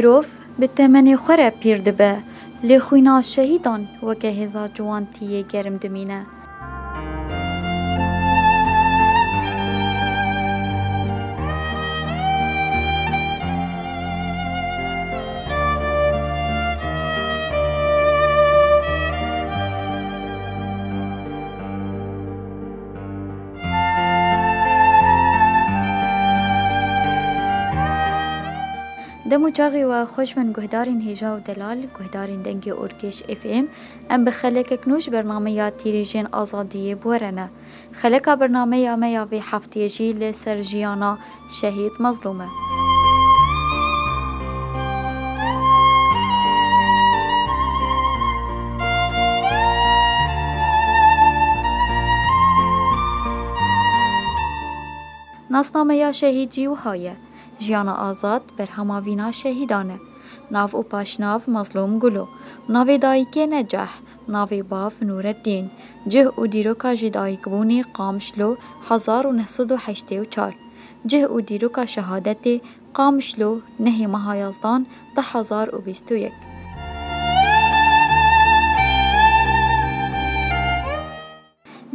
مرۆڤ bi temenê xwe re pîr dibe, lê xwîna şehîdan weke hêza ciwantiyê germ dimîne. Dem û çaxê we xweş bin guhdarên hêja û delal, guhdarên dengê Orgeş FM, em bi xelekek nû ji bernameya tîrêjiyên azadiyê bûrene. Xeleka bernameya me ya vê hefteyê jî lê ser jiyana şehîd Mazlûm e. Nasnameya şehîd jî wiha ye. Jiyana azad berhema vîna şehîdan e. Nav û paşnav Mazlûm Gulo, navê dayîkê Neceh, navê bav Nûreddîn, cih û dîroka ji dayîkbûnê Qamişlo 1984, cih û dîroka şehadetê Qamişlo nehê meha yazdan 2021.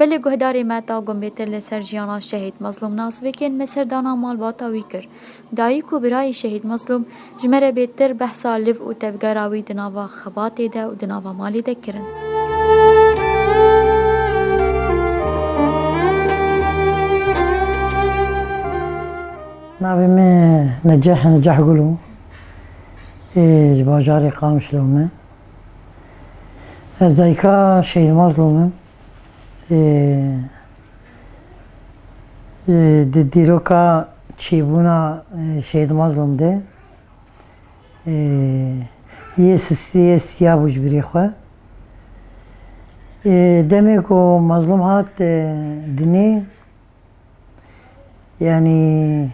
Belê guhdarê me ta gumbêtir li ser jiyana şehîd Mazlûm nasibekên meserdana malbata wî kir. Dayîk û birayê şehîd Mazlûm ji me re bêtir behsa liv û tevgera wî di nava xebatê de û di nava malê de kirin. Navê me Neceh Gulo, ji bajarê Qamişlo me. Ez dayîka şehîd Mazlûm im. Di dîroka çêbûna şehîd Mazlûm de yê siya bû ji birê xwe. Demê ku Mazlûm hat dinê, yanî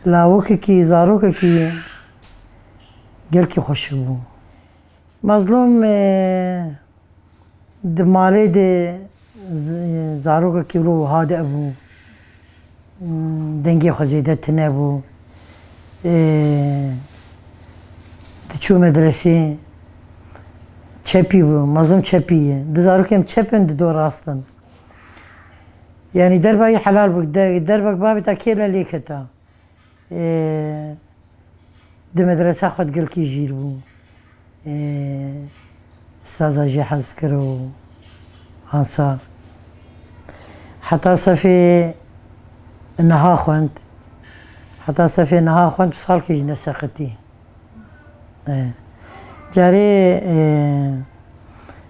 lawokekî, zarokekî gelkî xweşik bû. Mazlûm di malê de zarokekî wilo wiha de bû, dengê xwe zêde tune bû, diçû medresê, çepî bû, mezin çepî ye. Di zarokên çep in, di dor rastin. Yanî derbayî helal bû, derbek bavê ta kêle lê keta. Di medresa xwe gelkî jîr bû. Saza jî hez kir û ansa. Heta sefê niha xwend, heta sefê niha xwend û salkê jî neseqitî. Carê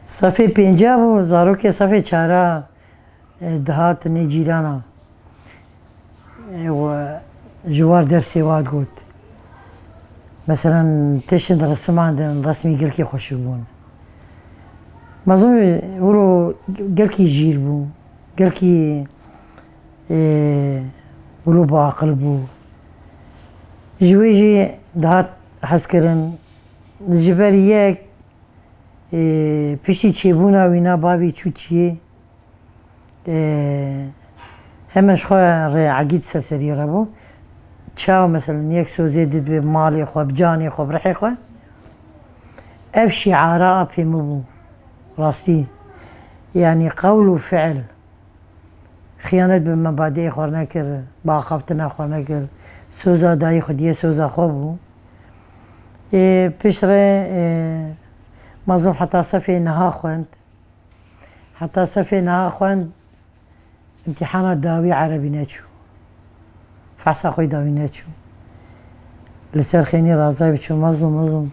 sefê pênca bû, zarokê sefê çara dihat nê cîrana ji war dersê wat got. Meselan tiştên resiman de resmî gelkî xweşik bûn. Mazlûm wilo gelkî jîr bû, gelkî wilo biaqil bû. Ji wê jî dihat hezkirin ji ber yek piştî çêbûna wîna bavê çû çiyê hemen ji xwe re egît serserî rabû. Çaw meselan yek sozê did bi malê xwe, bi canê xwe, bi rihê xwe. Ev şiara pêmî bû rastî. Yani qewl û fiil. Xıyanet bi mebadeyê xwe nekir, bi axaftina xwe nekir. Soza dayî xwe diye soza xwe bû. Pişt re Mazlûm heta sefê niha xwend. Heta sefê niha xwend imtîhana dawî erebî neçû. Fehsa xwe dawî neçû. Li ser xênî razayî biçû Mazlûm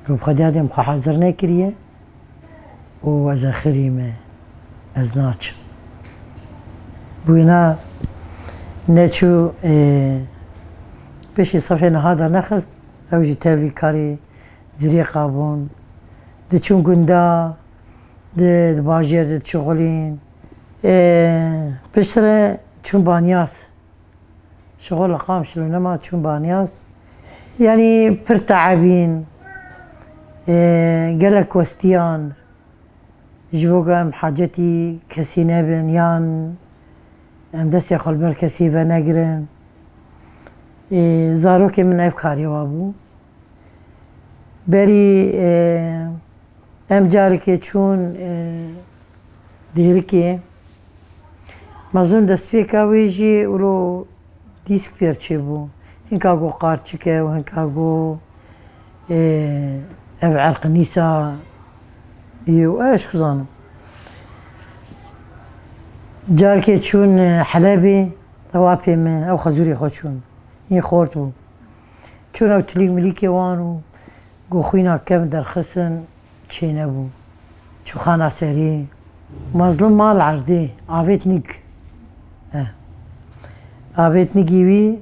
rûpxediya dêm xwe hezir nekiriye û ez ê xirî me, ez naçim. Bûyîna neçû piştî sefê niha de nexist, ew jî tevlî karê zirêqa bûn. Diçûn gunda, di bajêr de diçûxulîn. Pişt re çûn Banyas. Şixwe li Qamişlo nema çûn Banyas. Yanî pir teebîn, gelek westiyan, ji bo ku em hecetî kesî nebin yan em destê xwe li ber kesî venegirin. زاروک من اف کاری وابو بری ام جاری که چون دیری که مزون دست پیکا ویجی اولو دیسک پیرچه بو هنکا گو قارچکه و هنکا گو اف عرق نیسا یو ايش خزانم جار که چون حلبی او اپیم او خزوری خود چون این خورد بو چون او تلیگ ملیکی وانو گو خوینا کم در خسن چه نبو چو خانا سری مظلوم مال عرضی آویت نیگ آویت نیگیوی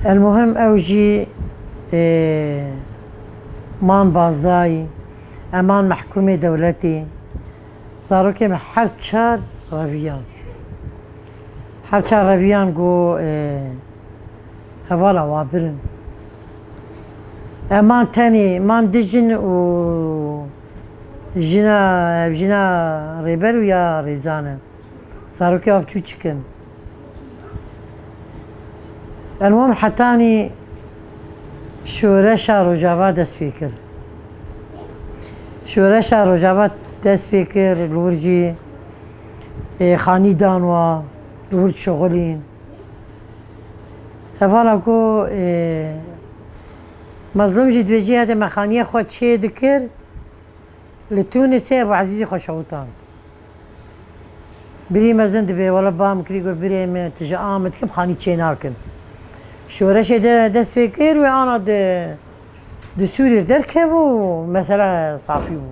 المهم او جی مان بازداي امان محكومة دولتي صاروا كم هر چار رویان هر چار رویان گو هوالا وابرن امان تاني مان دجن و جنا ريبر ويا ريزانه صاروا كم ابچو چكن المهم حتاني شورش روجابا دست فکر شورش روجابا دست فکر لورجی خانی دانوا لورج شغلین هفالا کو مظلوم جد بجی هده مخانیه خود چه دکر لتونسه ابو عزیزی خوشوتان بری مزند به ولا بام کری گو بری من تجا آمد کم خانی چه ناکن شورش دست فکر و آنا ده سوری درکه و مثلا صافی بو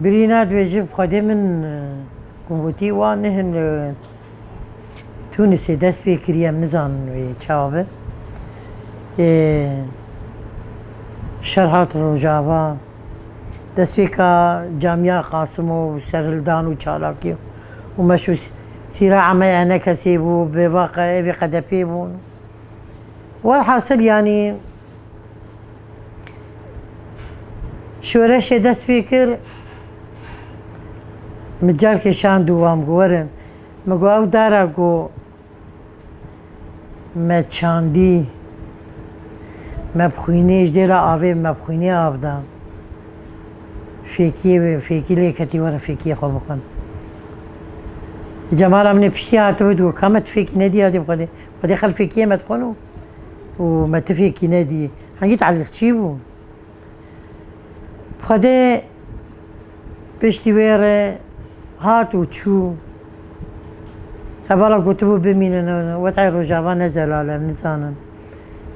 برینا دویجب خواده من گمبوتی وان نهن تونسی دست فکریم نزان و چاوه شرحات روجاوا دست فکر جامعه قاسم و سرهلدان و چالاکی و مشو صراع ما أنا كسيبو بواقع بقدفيبون والحاصل يعني شورش دست فكر مجال كشان دوام قورن مگو او دارا گو ما چاندی ما بخوینیش دیلا آوه ما بخوینی آفدا فیکی لیکتی ورا فیکی خواه بخون جمال امني بشتي هاتبود وكما تفيكي نادي هادي بغادي غادي خل فيكي ما تخونو وما تفيكي نادي حنجيت على الخشيبو بغادي بشتي وير هات وتشو هبالا قلتبو بميننا وتعي رجابا نزل على نزانا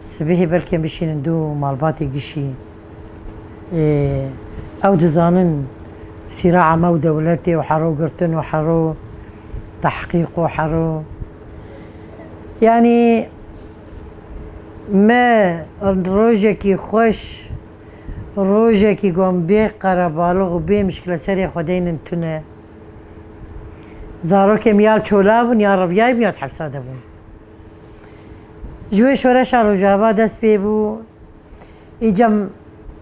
سبيهي بلكي بشي ندو مالباتي قشي او دزانن صراع مو دولتي وحرو قرتن وحرو تحقيق وحرو يعني ما روجكي خوش روجكي قوم بي قربالغ بي مشكلة سري خدين انتنا زاروكي ميال چولابون يا رفياي ميال حبساده بون جوي شورش روجابا دست بي بو ايجام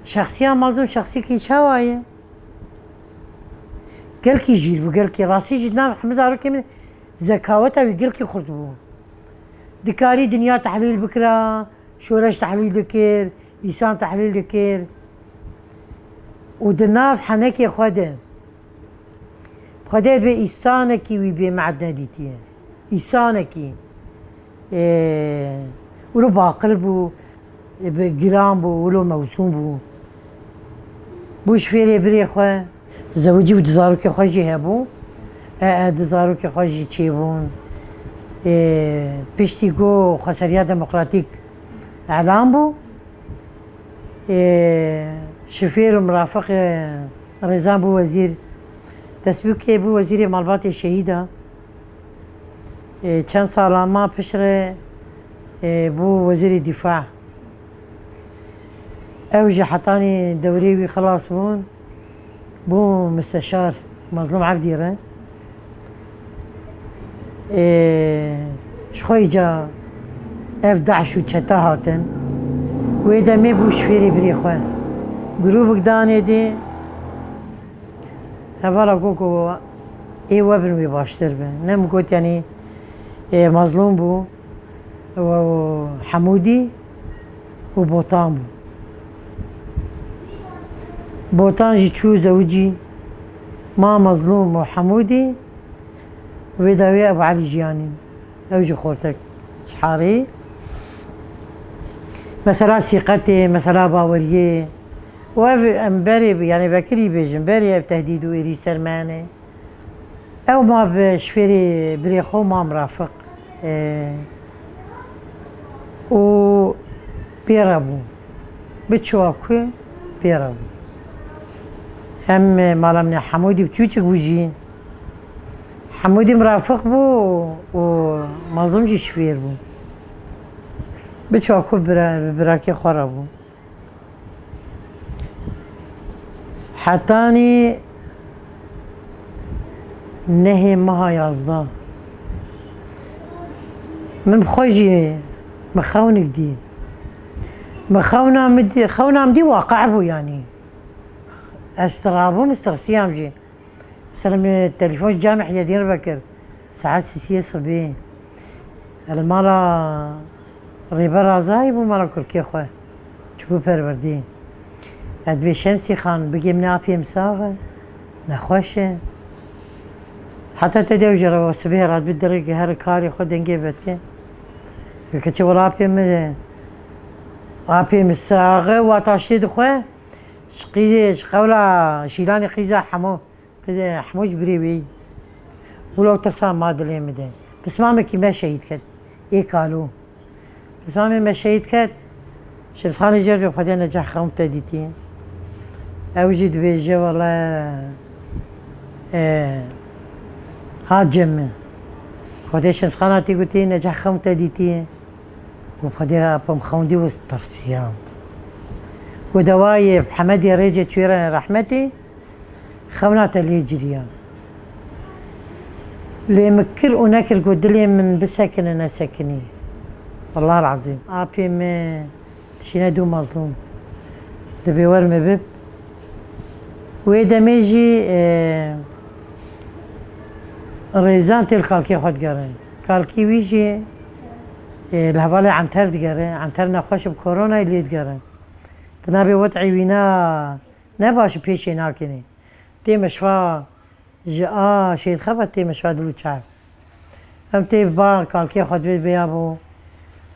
شخصيا مظلوم شخصي كي شاوايه قال كي جيل وقال كي راسي جدنا محمد زاروكي من زكاوتها وقال كي خرطبو دكاري دنيا تحليل بكرة شورش تحليل دكير لسان تحليل دكير ودناف حنكي خده خده بي إسانكي وبي معدنا ديتيه إسانكي ولو باقل بو بجرام بو ولو موسوم بو بوش فيري بري خواه زوجي ودزاروكي خوشي هبو دزاروكي خوشي چيبون پشتی گو خسرية ديمقراطيك اعلام بو شفير ومرافق رزان بو وزير دسبوكي بو وزير مالبات شهيدة چند سالا ما پشر بو وزير دفاع اوجي حطاني دوريوي خلاص بون بو مستشار مظلوم عبدي را شخوي جا اف دعش و چتا هاتن ويدا مي بو شفيري بري خواه گروبك داني دي هفالا قوكو اي وابن وي باشتر بي نم قوت يعني مظلوم بو وحمودي وبوطان بو. بوطان جي تشو زوجي ما مظلوم وحمودي وفيداوي ابو علي جياني اوجي خورتك شحاري مثلا ثقتي مثلا باوريه وامباري يعني بكري بيجن باري بتهديد ويري سرمانه او ما بشفري بريخو ما مرافق و بيرابو بتشواكو بيرابو هم مالمني حمودي بتشوشك وجي حمودي مرافق بو ومظلوم جي شفير بو بتشواكو براكي خرابو حتاني نهي مها يازدا من بخوجي مخونك دي خونا مدي واقع بو يعني استرابو مسترسيام جي مثلا التليفون جامع يدير بكر ساعات سيسية صبي المالا ريبا رازاي بو مالا كركي خواه شبو پروردي ادبي شمسي خان بقي من ابي مساغه نخوشه حتى تدو جرى وسبيه راد بالدريق هر كاري خود دنجي بتي كتشي ولا ابي مساغه واتاشتي دخوه شقيزي شقولا شيلاني قيزة قيزة حموج بريبي ولو ترسان ما دلي مدين بس مامي كي ما شهيد كد ايه قالوا بس مامي ما شهيد كد شفت خاني جربي وخدي نجاح خمتة ديتي اوجد بيجي والله هاد جمع خدي شمس خاناتي قلتي نجاح خمتة ديتي وخدي ابم خوندي وسترسيام ودواي بحمدي ريجة شويرة رحمتي خونات اللي يجريان لي مكل وناكل قد لي من بسكن انا سكني والله العظيم ابي ما شنادو مظلوم دبي ورمي بب ويدا ميجي ريزان تل كالكي خد قرن كالكي ويجي الهوالي عنتر دقره عنتر نخوش بكورونا اللي دقره تنابي وضعي وينا نباش بيشي ناكني تي مشفى جاء شيء خبط تي مشفى دلو شعب ام تي با كالكي خد بيت بيابو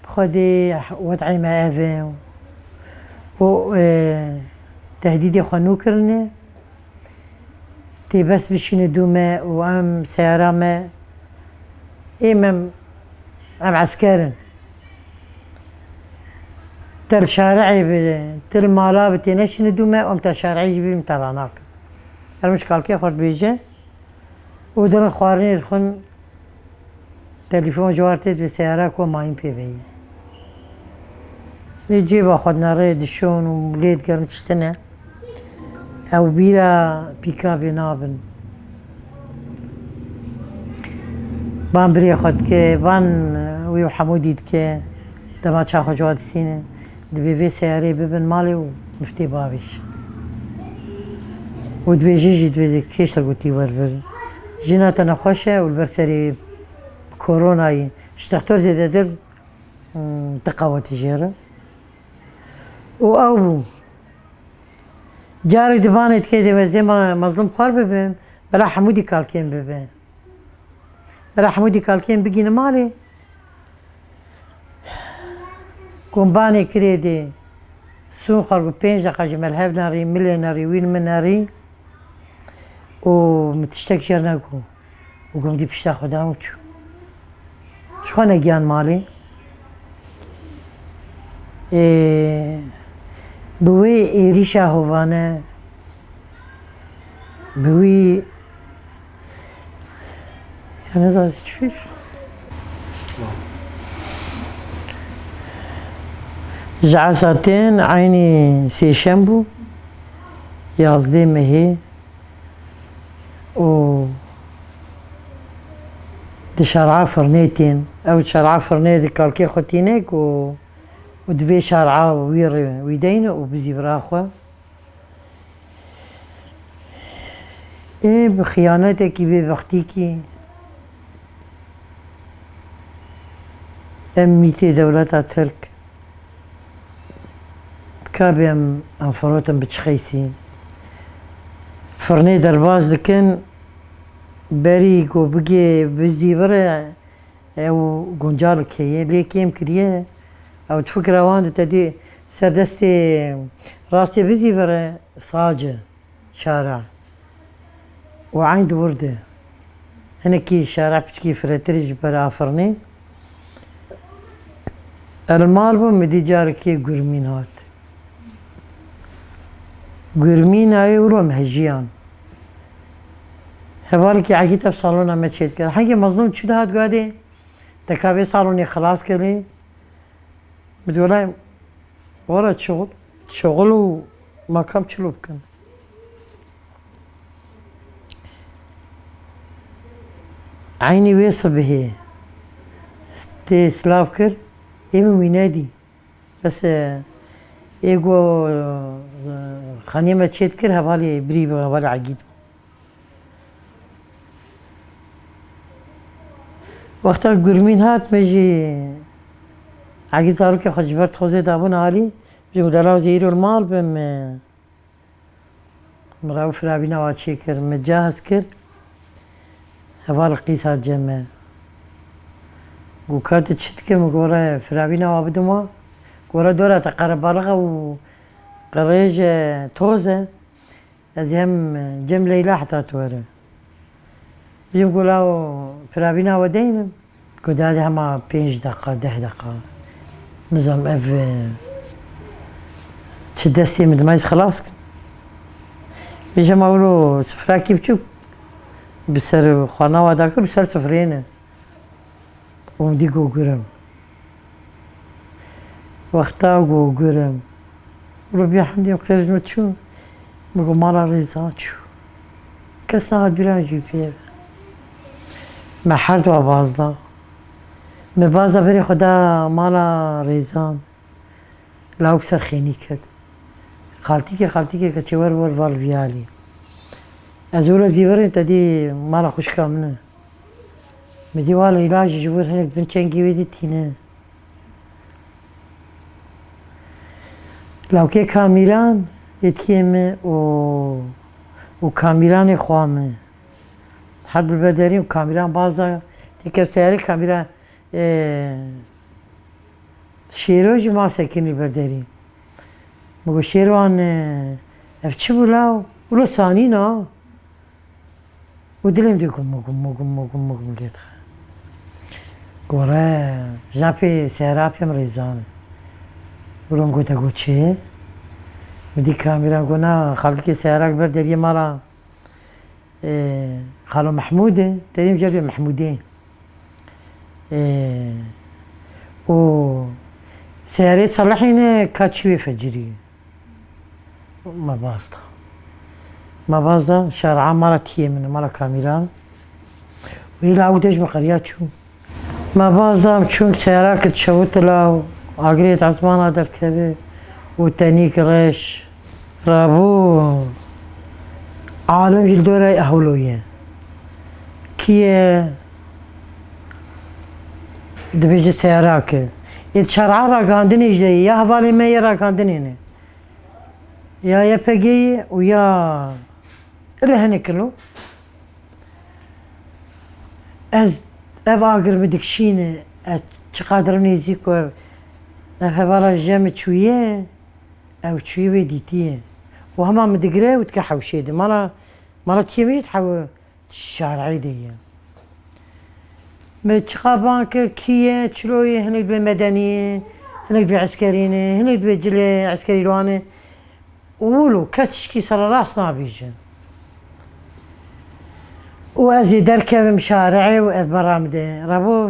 خدي وضعي ما افي و تهديدي خنو كرني تي بس بشين دوما وام سيارة ما ام عسكرن تل شارعي تل مالا بتنشن دوما تل شارعي جبي متراناك المشكل كي خورد بيجي ودرن خوارني الخن تليفون جوارتت بسيارة كو ماين بي بي يجي باخدنا ريد شون وليد قرن تشتنا او بيرا بيكابي نابن بان بري خد كي بان ويو حموديد كي دما تشاخو جواد السينة دبي في سياري ببن مالي ومفتي بابيش ودبي جيجي دبي كيش تلقوتي وربر جينا تنخوشة والبرسري كورونا اشتغتور زيادة در تقوى تجارة وأو جاري دبانت كده زي ما مظلوم خوار ببن بلا حمودي كالكين ببن بلا حمودي كالكين بقينا مالي كومباني كريدي سون خرجوا 5 دقيقة جمال هاف ناري مليوناري وين من ناري ومتشتك جرناكو وقوم دي بشتا خداموتشو شخونا جيان مالي بوي إيريشا هوانا بوي أنا زاد تشفيش جعساتين عيني سيشنبو يازدي مهي و دشارعا فرنيتين او شارعا فرنيتي كالكي خوتينيك ودبي شارعا ويدين وبزي براخوا ايه بخيانتك ببختيكي أميتي دولة ترك كابيم أنفروتم بتشخيسين فرني درباز لكن بريق وبقي بزي برا او قنجالك هي ليه كيم كريه او تفكر وان تدي سردستي راسي بزي برا صاجة شارع وعند وردة هنا كي شارع بتكي فرترج برا فرني المال بمدي جاركي قرمين هات قرمين هاي ولو مهجيان هبالك عقيدة بصالونا ما تشيت كده حقي مظلوم شو ده هاد قادي تكابي صالوني خلاص كده بتقولي ورا شغل وما كم شلوب كان عيني ويصل به تي سلافكر إيمو وينادي بس إيجو خانية ما تشيت كده هبالي بريبة هبالي عقيدة وقتا قرمين هات مجي عقيد صارو كي خجبرت خوزي دابون عالي بجي دلاو زيرو المال بم مراو فرابينا واتشي كر متجهز كر هفال قيس هات جمع قوكات تشت كر مقورا فرابينا وابدوما قورا دورا تقرب بالغا وقريج توزة از هم جم ليلة حتى تورا بجي مقولاو فرابينا ودينم قد هذه هما 5 دقة 10 دقة نظام اف تشدستي مدمايز خلاص بيجي ما اقولو سفراكي بشوف بسر خوانا وداكر بسر سفرينه ومدي قرم وقتا قرم ولو بيا حمدي مقترج متشو مقو مالا ريزات شو كسا براجي فيه ما حرد و بازدا مبازدا بری خدا مالا ریزان لاو بسر خینی کرد خالتی که کچور ور وال بیالی از اول زیوری تدی مالا خوش کامنه مدی والا علاج جور هنک بن چنگی ویدی تینه لاو که کامیران یتیمه و کامیران خوامه هر برداریم کامیران بازدا تکر سیاری کامیران شیروش ما سکنی برداریم مگو شیروان اف چی بولاو ولو ثانی نا و دلم دی گم لید خواهد گوره جنپی سیراپیم ریزانه ولو گوتا گو چه مدی کامیران گو نا خالقی که سیراک برداری مارا خالو محموده تدیم جربی محمودين و سيارة تصلحين كاتشوي فجري ما بازدا شارع مالا تيه من مالا كاميران ويلا عودش بقريات شو ما بازدا چون سيارة كتشوت لاو اغريت عزمانا دركبه وتانيك ريش رابو عالم جلدورة أهولوية كيه دبيجي سياراك شارع راكاندني جدي يا هفالي ما يراكاندني يا يبقي ويا اللي هنكلو از اغر بدك شينه تقادرني زيكو هفالا جامع شويه او شويه بديتيه وهما مدقري وتكحوا شيدي مالا تيمي تحو الشارعي دي متشقابان كيه تشلوي هناك بمدنية هناك بعسكرينة هناك بجلي عسكري لوانه ولو كتشكي صار راس نابيجه وازي دركب مشارعي وبرامده رابو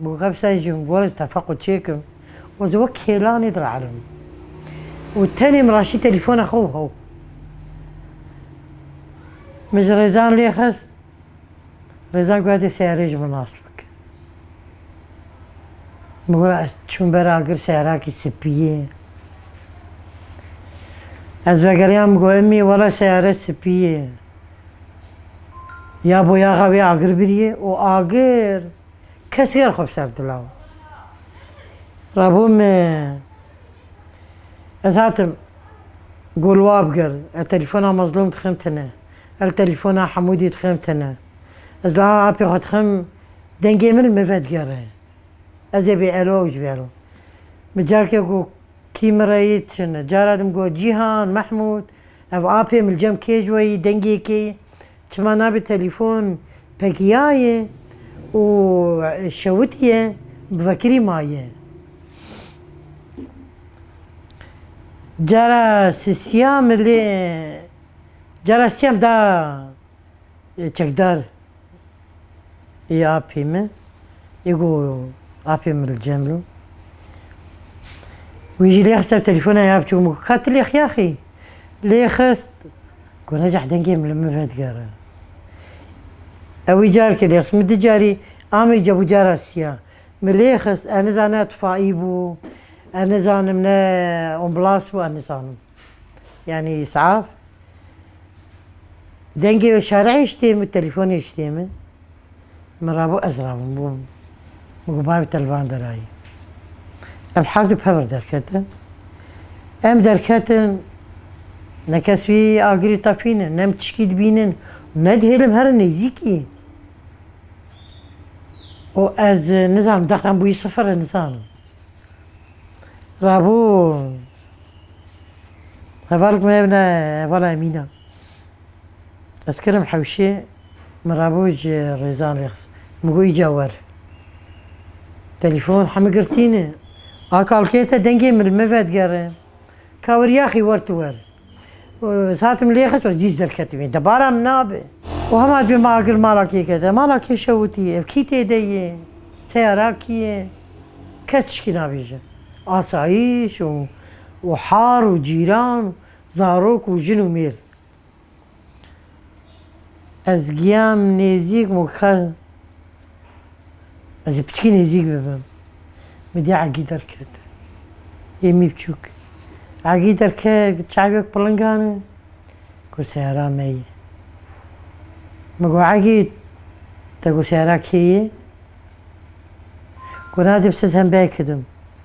مغبسه يجي مقول تفقد شيكم وزوك هيلان يدرى علم والتاني مراشي تليفون اخوه هو مش ريزان لي خس ريزان قاعد سياريج مناسبك مقول شون براقر سياراكي سبيه از بقريان مقول امي ولا سيارة سبيه يا بو يا غبي اغر بريه و اغر كسير خوب سردلاو رابوم از هاتم قول وابقر التليفون مظلوم تخمتنا التليفون حمودي تخمتنا از لا ابي خد خم دنجي من المفاد قره از ابي الو جبالو مجارك يقول كيمرايت شنو جارادم قول جيهان محمود اف ابي من الجم كيجوي دنجي كي كما نابي تليفون بكيايه وشوتيه بفكري مايه جرى سيام اللي جرى سيام دا تقدر يا ابي ما يقول ابي من الجملو ويجي لي يحسب تليفونه يا بشو خدت لي يا اخي ليه خست كون نجح دنجي من لما فات قرا اوي جارك اللي خست مد جاري امي جابو جارة سيام ملي خست انا زانات فايبو أنا زانم نا أمبلاس وأنا زانم يعني إسعاف دنجي شارع يشتيم التليفون يشتيم مرابو أزرابو مقباب التلفان دراي الحاجة بحبر دركتن أم دركتن نكس في آقري طافين نم تشكيد بينن ندهلم هر نيزيكي و از نظام دخلم بوي صفر نظام رابو هفارك ما يبنى ولا يمينا اسكرم حوشي مرابوج ريزان ريخس مقوي جاور تليفون حمي قرتيني اكال كيتا دنجي من المفاد قرم كاور ياخي ورتور ساتم ليخس وجيز دركتمي دبارا منابه وهما دي ما اقل مالاكي كده مالاكي شوتي كيتي دي سياراكي كتشكي نابيجه آسایش و حار و جیران زاروک و جن و میر از گیام نزیک مکان از بچکی نزیک ببم مدی عگی در کرد یمی بچوک عگی در کرد چاویک پلنگانه کو سیارا میه مگو عگی تگو سیارا کیه کو نادی بسز هم بیکدم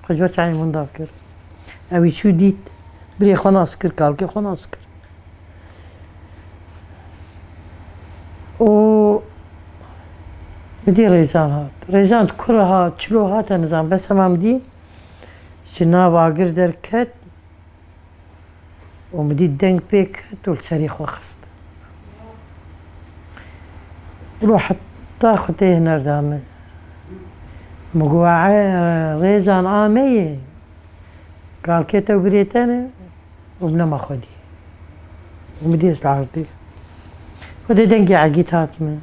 خجبت عين من ذاكر أبي شو ديت بري خلاص كر كالكي خلاص كر و بدي ريزان هات ريزان كره هات شلو هات نظام بس امام دي شنا باقر دركت ومدي الدنك بيكت والسريخ وخست روح تاخد هنا دامه مقوعة ريزان آمية قال كيتا وبريتانا وبنما خدي ومديس العرضي ودي دنقي عقيت هاتمه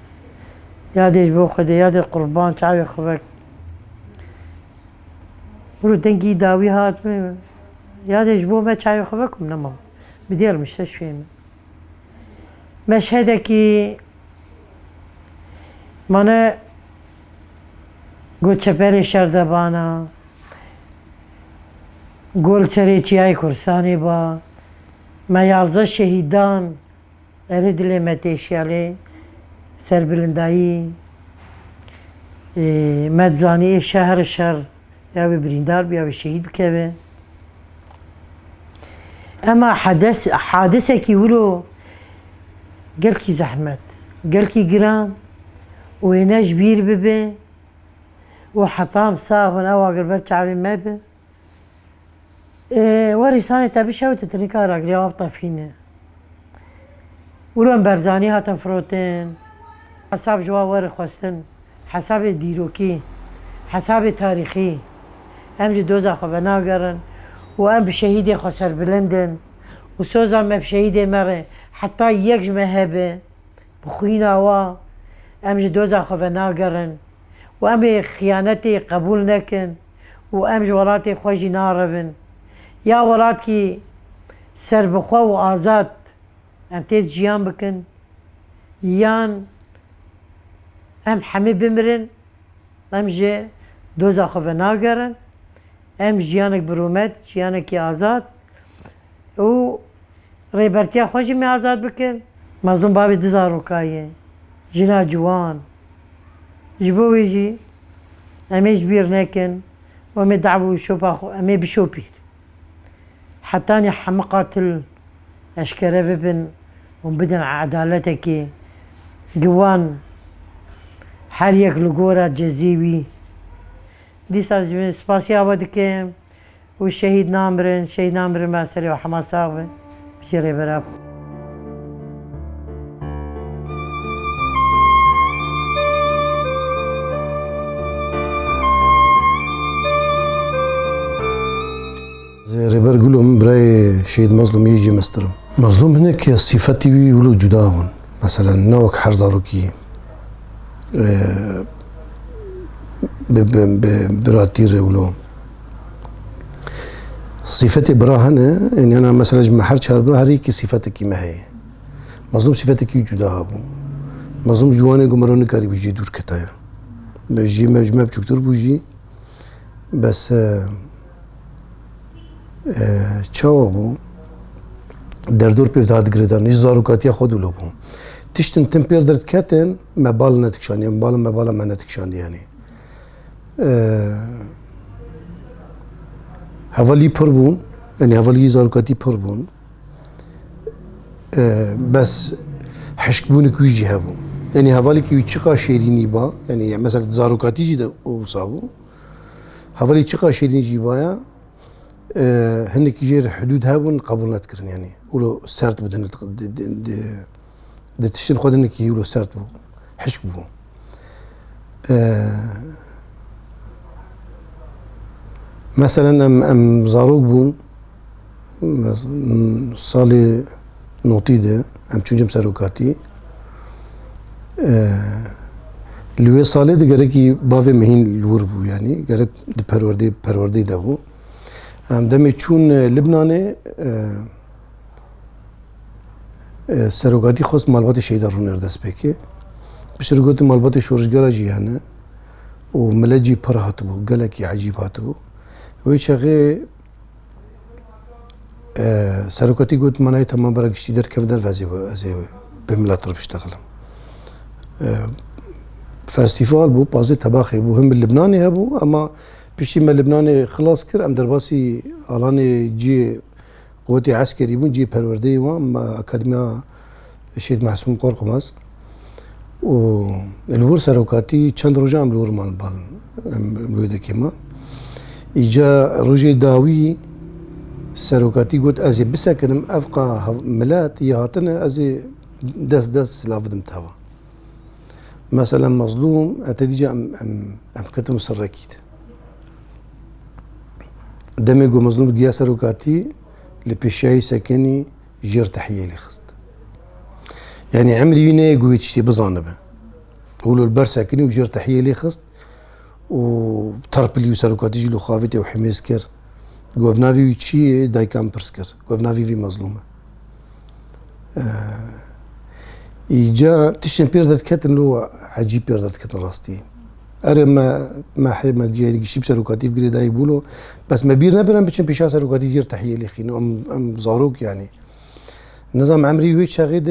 يا ديش بو خدي يا دي قربان تعاوي خبك ورو دنقي داوي هاتمه يا ديش بو ما تعاوي خبك وبنما بدي المستشفى مشهدكي مانا گو چپر شردبانا گل سریچیای کرسانی با ما 11 شهیدان اره دل متشیاله سربلندایی مدزانی شهر شر یا به بریندار بیا به شهید بکوه اما حادثه کی ولو قال کی زحمت قال کی گران و ایناش بیر ببه وحطام صافن أواقر برشعبي ما به ورساني تبي شوت تريكا راقلي وابطة فينا ولون برزاني هاتن فروتين حساب جوا ور خواستن حساب ديروكي حساب تاريخي هم جي دوزا خو بناقرن وام بشهيدي خسر بلندن وسوزا ما بشهيدي مرة حتى يكج مهبه بخوينا وا ام جي دوزا خو بناقرن وأمي خيانتي قبول نكن وأمي ولاتي خوجي ناربن يا ولاتكي سر بخوا وآزاد أم تيت جيان بكن يان أم حمي بمرن أم جي دوزا خو ناقرن أم جيانك برومت جيانك آزاد و ريبرتيا خوجي مي آزاد بكن مظلوم بابي دزاروكاية جنا جوان جبو يجي أميش بير نكن ومي دعبو شوبا أمي بشوبي حتى أني حمقات أشكره ببن وبدن عدالتك جوان حريك لغورة جزيوي دي سباسي عبدك والشهيد نامرن شهيد نامرن ماسري وحماس آغبن بشيري براف ريبر قولهم براي شهيد مظلوم يجي مسترم مظلوم هناك صفتي ولو جداون مثلا نوك حرزاروكي براتير ولو صفتي براهنة يعني أنا مثلا جمع حرج هربرا هريكي صفتك ما هي مظلوم صفتك جدا هابو مظلوم جواني قمروني كاري بيجي دور كتايا بيجي ما بشكتور بوجي بس چاو بو در دور پیف داد گردان نیز زاروکاتی خود ولو بو تشتن تمپیر درد کتن مبال نتکشانی مبال من نتکشانی یعنی حوالی پر بون یعنی حوالی زاروکاتی پر بون بس حشک بون کویجی هبو یعنی حوالی کی چقا شیرینی با یعنی مثلا زاروکاتی جی ده او صابو حوالی چقا شیرینی جی بایا هنك يجير حدود هاون قبول نتكرن يعني ولو سرت بدن تشتن خود هنك يولو سرت بو حشك بو مثلا ام زاروك بون صالي نوطي ده ام چونجم سروكاتي لوي صالي ده گركي باوي مهين لور بو يعني گرك ده پروردي ده بو ام دمی چون لبنانه سروگاتی خواست مالبات شهیدان رو نردست بکه بسرگوت مالبات شورشگرا جیانه و ملجی پر هاتو بو گلکی عجیب هاتو وی چاقه سروگاتی گوت منای تمام برا گشتی در کف در وزی به ملت رو بشتغلم فستیفال بو بازی تباخی بو هم لبنانی هبو اما بشي ما لبنان خلاص كر ام درباسي الاني جي قوتي عسكري بون جي پروردي وام اكاديميا شهيد محسوم قرقمز و الور سروكاتي چند روجا ام لور مال بال لويدا كيما اجا روجي داوي سروكاتي قلت ازي بسكنم افقا ملات يهاتنا ازي دس سلافدم تاوا مثلا مظلوم اتديجا ام كتم سركيت دمي جو مظلوم جيا سروكاتي لبشاي سكني جير تحية لي خست يعني عمري يناي قويت شتي بزانبه هولو البر ساكني وجير تحية لي خست وطرب لي سروكاتي جيلو خافتي وحميس كر قوفنافي ويتشي داي كام برسكر قوفنافي في مظلومة إيجا تشن بيردت كتن لو عجيب بيردت كتن راستي اره ما يعني جيب سروكاتي في قريداي بولو بس ما بير نبرم بچن بيشا سروكاتي جير تحية لي خينو ام زاروك يعني نظام عمري ويت شاغيد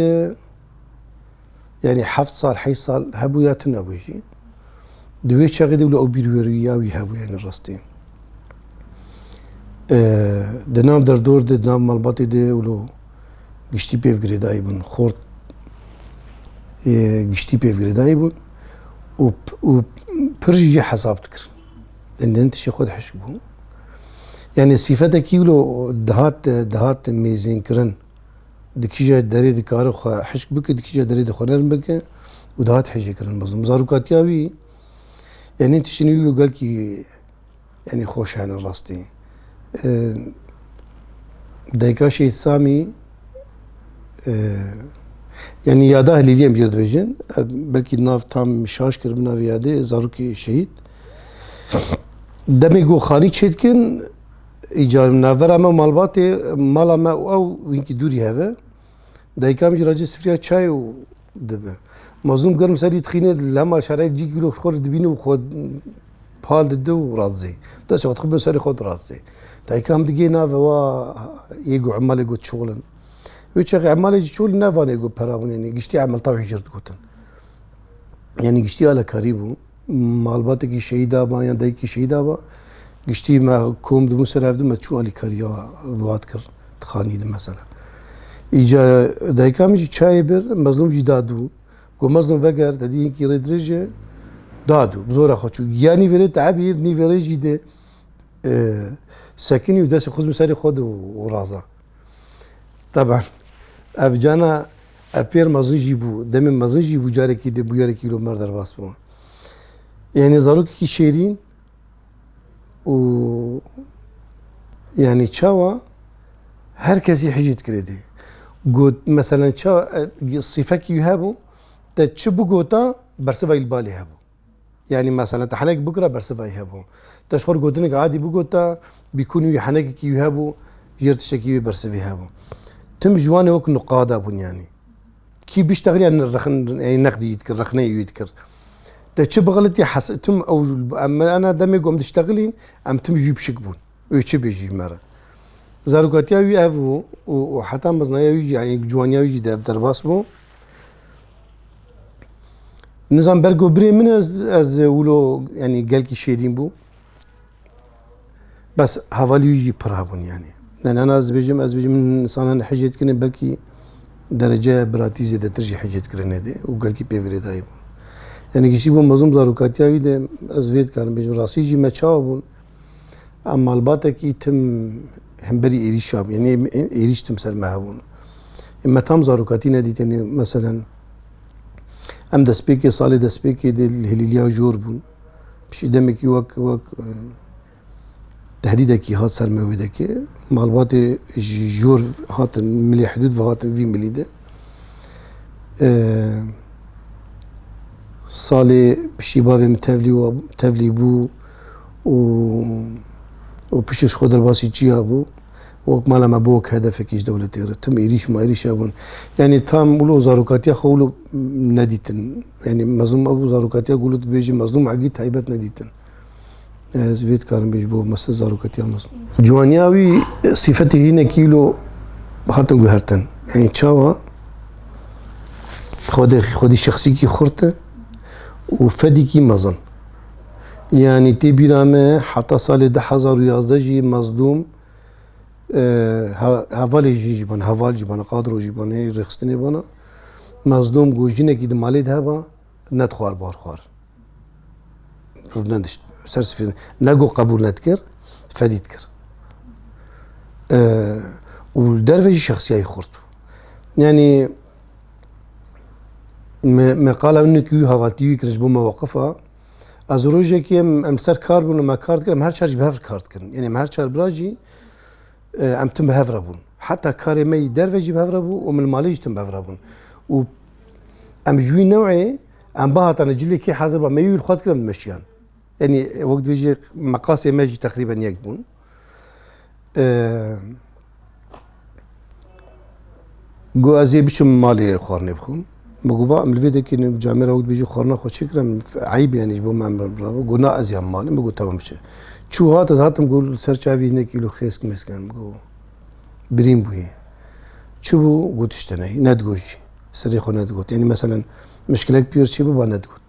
يعني 7 صال حي صال هبو ياتن ابو جي دويت شاغيد ولا او بيرويا وي هبو يعني راستي دنام در دور دنام مالباتي دي ولو گشتي بيف قريداي بون خورت گشتي بيف قريداي بون و برجي حساب تكر ان انت شي خود حشبو يعني صفتك يولو دهات ميزين كرن دكيجا دري دكار خو حشك بك دكيجا دري دخنر بك ودهات حشي كرن مظلوم زاروكاتياوي يعني انت شنو يقولوا قال كي يعني خوش عن الراستي دايكاشي سامي يعني ياده اللي اليوم جد بيجن بلكي ناف تام شاش كرب ناف ياده زاروكي شهيد دمي جو خاني تشيدكن ايجار منافر اما مالباتي مالا ما او وينكي دوري هذا دايكام جراجي سفريا چاي و دبه مظلوم گرم سري تخينه لما شرايك جي كيلو خور دبينه وخود پال دده و رازي دا شغل خود سري خود رازي دايكام دگي ناف و يگو عمالي گوت شغلن ويتشغي عمالي شغل نافاني يقول براون يعني قشتي عمل طاوح جرد قوتن يعني قشتي على كاريبو مالباتك شهيدا با يعني دايكي شهيدا با گشتی ما کوم دو سر افدو ما چو علی کاریا واد کر تخانید مثلا ایجا دایکامی جی چای بر مظلوم جی دادو گو مظلوم وگر تدی کی ردرجه دادو بزورا خوچو یعنی وره تعبیر نی وره جی ده ساكني وداس خذ مساري خود ورازا طبعا افجانا ابير مزيجي بو دم مزيجي بو جاركي دي بو ياركي لو مردر باس بو يعني زاروكي شيرين و يعني تشاوا herkes حجت كريدي قلت مثلا تشاوا صفك يهابو تشبو قوتا برسفا البالي هابو يعني مثلا تحنك بكره برسفا يهابو تشخر قوتنك عادي بقوتا بيكونوا يحنك كي يهابو جرتشكي برسفا يهابو تم جواني وك نقاده بون يعني كي بيشتغل يعني الرخن يعني نقدي يذكر رخني يذكر تشب غلطي تم او اما انا دمي قوم تشتغلين ام تم جيب شكبون ويش بيجي مره زاروكاتيا ويافو وحتى مزنايا يجي يعني جوانيا يجي دفتر باسمو نظام برجو بري من از ولو يعني قال كي شيرين بو بس حوالي يجي برابون يعني لان انا از بيجم انسان حجيت كن بلكي درجه براتي زياده ترجي حجيت كرنه دي وقال كي بيفري دايب يعني كيشي بو مزوم زاروكاتيا ويد از فيد كان بيجم راسي جي ما تشاوبون اما الباتكي تم همبري ايريشاب يعني ايريش تمثل معهون اما تام زاروكاتي ندي تاني مثلا ام دسبيكي صالي دسبيكي دي الهليليا جور بون بشي دمكي وك تهديدكي هات سرمويدكي مالباتي جور هات ملي حدود وهات في ملي ده صالي بشي بافي متفلي بو و بشش خود الباسي جيها بو وقت ما لما بوك هدفك ايش دولة تير تم إيريش ما إيريش أبون يعني تام ولو زاروكاتيا خولو نديتن يعني مظلوم أبو زاروكاتيا قولوا بيجي مظلوم عقيد هيبت نديتن زفيت كارن بيجي بو مثل زاروكاتيا مظلوم جوانياوي صفتي هنا كيلو بخاطر جهرتن يعني تشاوا خودي شخصي كي خرته وفدي كي مظن يعني تبي رامه حتى سال 2011 جي مظلوم هوالي جيبان هوال جيبان قادرو جيبان هي رخصتني بانا مظلوم جوجينه كي مالي دهبا ندخوار بارخوار ردندش سرسفين نقو قبول ندكر فديت كر والدرفجي شخصيه خرط يعني ما قال انك هوالتي كرج بو مواقفها از روزی که ام سر کار بون و ما کار کردم هر چارج به هفر کارت کردم یعنی هر چار براجی ام تم به هفر بون حتی کاری می درویجی به هفر بون و من مالیج تم به هفر بون و ام جوی نوعی ام باهات انا جلی کی حاضر با میول خود کردم مشیان یعنی وقت بيجي مقاس ماجي تقريبا يكبون جو ازي بشم مالي خورني بخون مقوفا ملفيدا كي جامعه وقت بيجي خورنا خو شكرا عيب يعني جبو ما برافو قلنا ازي مالي بقول تمام شي شو هات هاتم قول سرچاوي هنا كيلو خيسك مسكن بقول بريم بوي شو قلت اشتني ندقوش سريخو ندقوت يعني مثلا مشكله كبير شي بابا ندقوت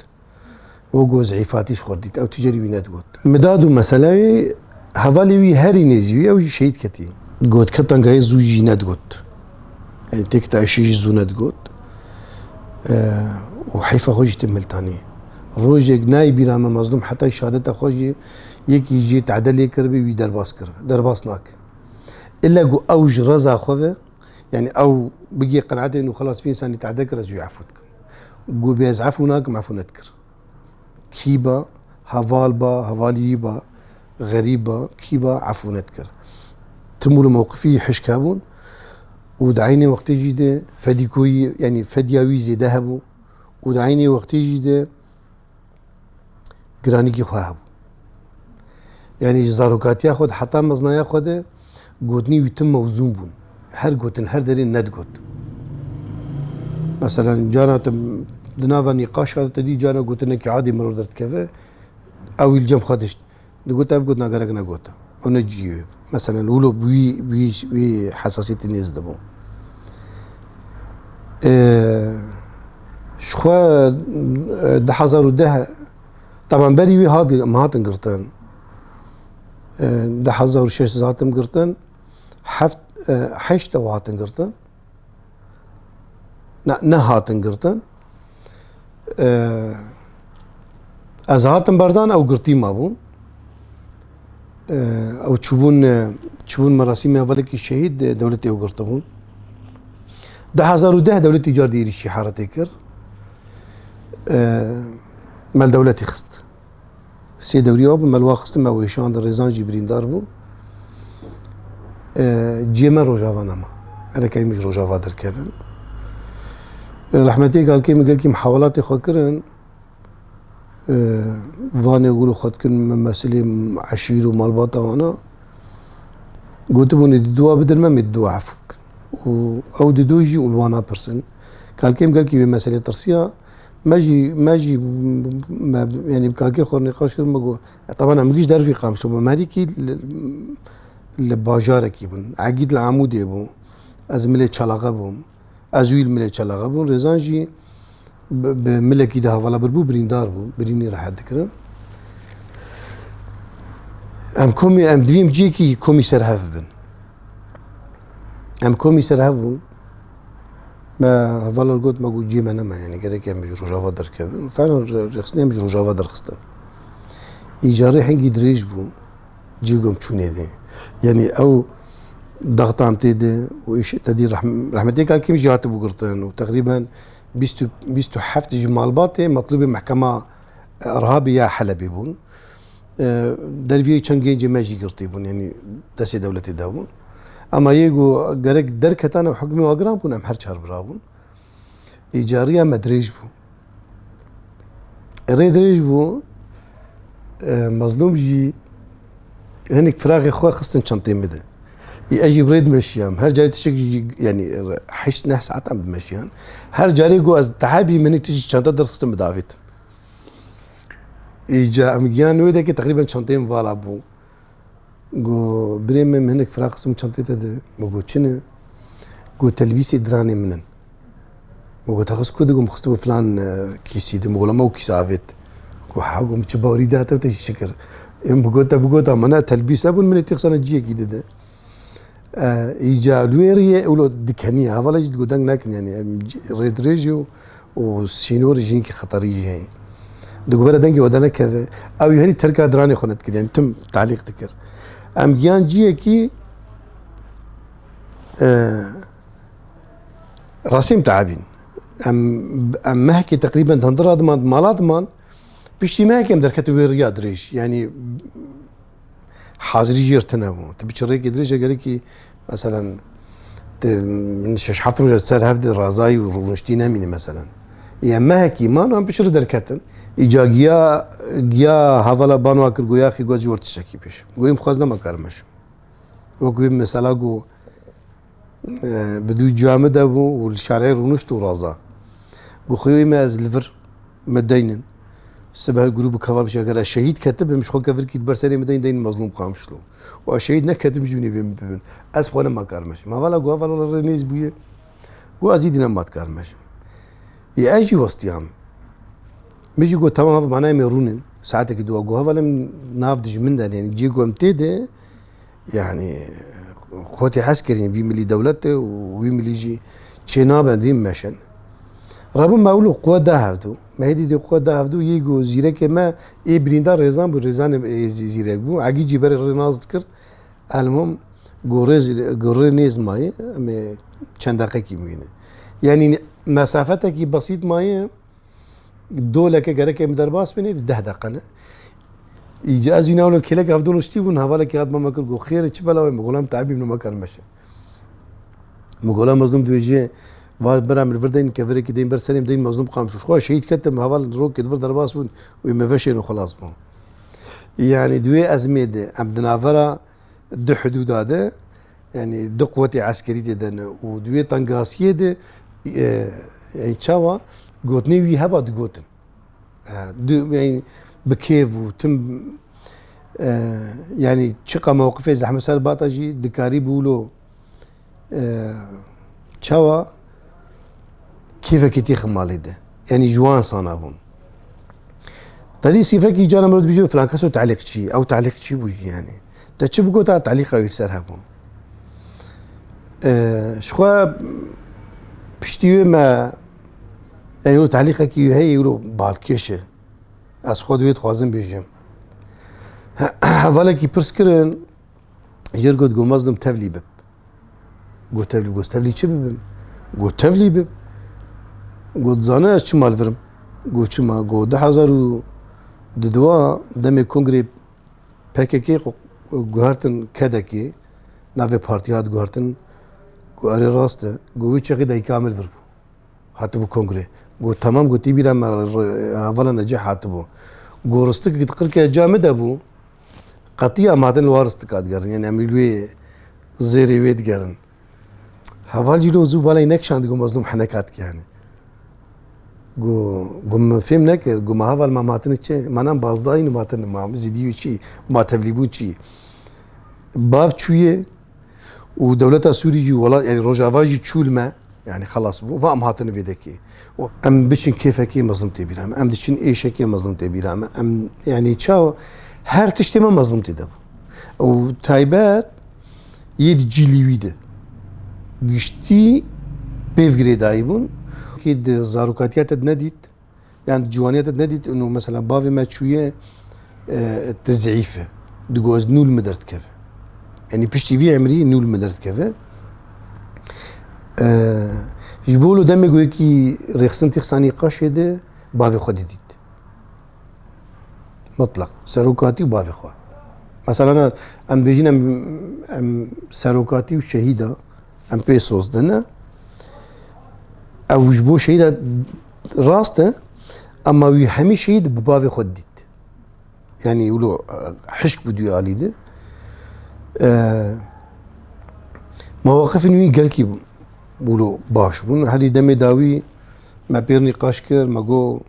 وجوز عفاتيش خرديت او تجري ندقوت مدادو مساله هفالي هاري نزيوي او شهيد كتي قلت كتن جاي زوجي ندقوت يعني تكتا شي زو ندقوت وحيفا خوش تملتاني روجك ناي بيرا مظلوم حتى شهادته خوجي يكي يجي تعدل يكربي وي درباس كرب درباس ناك الا جو اوج رزا خوفه يعني او بقي قناعتي انه خلاص في انسان يتعدى رزو يعفوتك جو بيز عفوناك معفو نذكر كيبا هفالبا هفاليبا غريبة كيبا عفو نذكر تمول موقفي حشكابون ودعيني وقت جيده فديكوي يعني فدياوي زي ذهبوا ودعيني وقت جيده جرانيكي خواب يعني زاروكات ياخد حتى مزنا ياخد قوتني ويتم موزون بون هر قوتن هر دارين ندقوت مثلا جانا دنافا نقاش هذا تدي جانا قوتنا كي عادي مرور درت كفه او الجم خدشت قلت اف قلت ناقرك نقوتا او نجي مثلا ولو بي حساسيه الناس دبو شخوا ده حزر وده طبعا بري وي هاد مهات انقرطان 10,600 هاتم قرتن حشت هاتن قرتن نه هاتن قرتن از هاتن بردان او قرتي ما بون او تشوبون مراسم اولك الشهيد دولتي او قرطبون 10,010 دولتي جار ديري شي حارتي كر مال دولتي خست سي دوريوب مال واخست ما ويشان در ريزان جبرين داربو جيما روجافا نما انا كاي مش روجافا در كيفن رحمتي قال كي محاولاتي خاكرن وانه يقولوا خد كن مسألة عشير ومالباطة وانا قلت بوني دوا بدل ما مدوا عفوك او دو يجي والوانا برسن قال كي مسألة ترسيا ما جي يعني قال كي خور نقاش كر ما طبعا انا مجيش دار في قامش ومالي كي الباجار كيبون عقيد العمود يبون ازمله چلاغه بوم ازويل مله چلاغه بون رزانجي بملكي ده ولا بربو بريندار بو بريني راح ذكرن ام دريم جيكي كومي سرهاف بن ام كومي سرهاف بون ما فالر قلت ما قلت جيما نما يعني كده كان مجرو جافا در كيفن فعلا رخصني مجرو جافا در خستن ايجاري حنجي دريج بو جيكم تشوني دي يعني او ضغط عم تيدي وايش تدير رحمتي قال كيف جات ابو قرطان وتقريبا بيستو حفت جمال باطي مطلوبة محكمة إرهابية حلبي بون درفيه چنگين جماجي قرطي بون يعني دسي دولتي دابون اما يجو قرق دركتانا وحكمي واقرام بون ام هرچار برابون إيجارية مدريج بون دريج بون مظلوم جي هنك فراغي خواه خستن چنطين بده يجي بريد مشيان هر جاري تشكي يعني حش ناس ساعات عم بمشيان هر جاري جو از تحابي منك تجي شنطه در خصم بدافيت اجا امجان ويدك تقريبا شنطين فالا بو جو بريم من هناك فراغ خصم شنطته ده مو تشنه جو تلبيس دراني منن مو تاخذ كودو مخصب فلان كيسي ده مو لما كيسافيت جو حاجه متبوري داتا تشكر ام بقوتا منا تلبيس ابو من تخصنا جي كده ده ايجا لويريه ولو دكانيه هذا جد قدام لكن يعني ريد ريجيو وسينور جينكي خطريه هي دغبره دنجي ودانا كذا او يعني تركا دراني خنت كده يعني تم تعليق ذكر ام جيان جيكي راسم تعبين ام مهكي تقريبا تنظر مالات مان بيشتي مهكي دركت ويريا دريش يعني حاضري جيرتنا تبي تشريك دريجه قالكي مثلا من شش حفر صار هفد الرازاي ورشتينا مني مثلا يا ما هيك ما انا بشر دركتن اجا جيا هذا بانو اكر گويا خي گوجي ورتشكي بيش گويم خوازنا ما كرمش وگويم مثلا گو بدو جامد ابو والشارع رونشت ورازا گو خوي ما از لفر مدينن سبه الجروب كفار بشي اگر شهيد كتب مش خو كفر كيت برسري مدين مظلوم قامشلو وشهيد نكتب جوني بين اس خونه ما كارمش ما ولا جو ولا رنيز بيه و ازيدنا ما تكارمش يا اجي وسطيام بيجي جو تمام معناه ميرونن ساعتك دو جو ولا ناف دج من ده يعني جي جو متده يعني خوتي عسكري في ملي دولته وفي ملي جي چناب دين مشن رابون ما اولو قوة ده هفدو ما هيدي دي قوة ده هفدو يجو زيرك ما اي بريندا ريزان بو ريزان زيرك بو عقي جيبر ريناز ذكر المهم غورينيز ماي ام چند دقيقة مينه يعني مسافتك بسيط ماي دولك غرك مدرباس بني 10 دقيقة يجي ازينا ولا كلك افضل اشتيبون هوالك قد ما مكر جو خير تشبلا مغولام تعبي من مكر مشى مغولام مظلوم دوجي برام الفردين كفري كدين برسلم دين مظلوم قامش خو شهيد كتم هوال روك كدفر درباس وما فشل وخلاص بو يعني دوي ازمه عبد نافرة دو حدود هذا يعني دو قوتي عسكريه دن ودوي طنقاسيه ده يعني تشاوا قوتني وي هبا دقوتن دو يعني بكيف وتم يعني تشقى موقفه زحمه سال باطجي دكاري بولو تشاوا كيف كتيخ مالي ده يعني جوان صانابون تدي سيفك جانا مرد بيجي فلان كاسو تعليق شي او تعليق شي بوجي يعني تشوف قوتا تعليق يكسر هبون شخوا بشتيو ما يقولوا تعليقك هي يقولوا بالكيشه از خود ويت خوازم بيجم حوالا كي برسكرن جير قد قو مظلوم تفلي بب قو تفلي چه ببم قو تفلي بب قو زانه از چه مال فرم قو چه ما قو 2002 دم کنگره PKK گوهرتن کدکی نوی پارتیات گوهرتن گو اره راسته گو چقی دای کامل وربو حتی بو کنگره گو تمام گو تیبی رم اولا نجح حتی بو گو رستک تقر که جامده بو قطعی مادن وارستکات گرن یعنی امیلوی زیری وید گرن حوال جیلو زو بالای نکشاند گو مظلوم حنکات که یعنی گو فهم نکر گو ما حوال ما ماتن چه منم بازدایی نماتن ما زیدیو چی ما تبلیبون چی باف چویه و دولت سوري جي ولا يعني روجافا جي تشول ما يعني خلاص بو فام هاتن فيدكي ام بشن كيفكي مظلوم تبيرام ام دشن ايشكي مظلوم تبيرام ام يعني تشاو هر تشتي ما مظلوم تدب و تايبات يد جيليويده گشتي بيفغري دايبون كيد زاروكاتيات نديت يعني جوانيات نديت انه مثلا بافي ما تشويه تزعيفه دغوز نول مدرت كيف يعني بشتي في عمري نول مدرت كذا جبولو دمي قوي كي ريخسن تخساني قاش ده بافي خو ديت مطلق سروكاتي وبافي خو مثلا انا ام بيجينا ام سروكاتي وشهيده ام بيسوس دنا او جبو شهيده راسته اما وي حمي شهيد ببافي خو ديت يعني يقولوا حشك بدو علي ده مواقف نوی گل کی بولو باش بون هری دم داوی ما بیر نقاش کر ما گو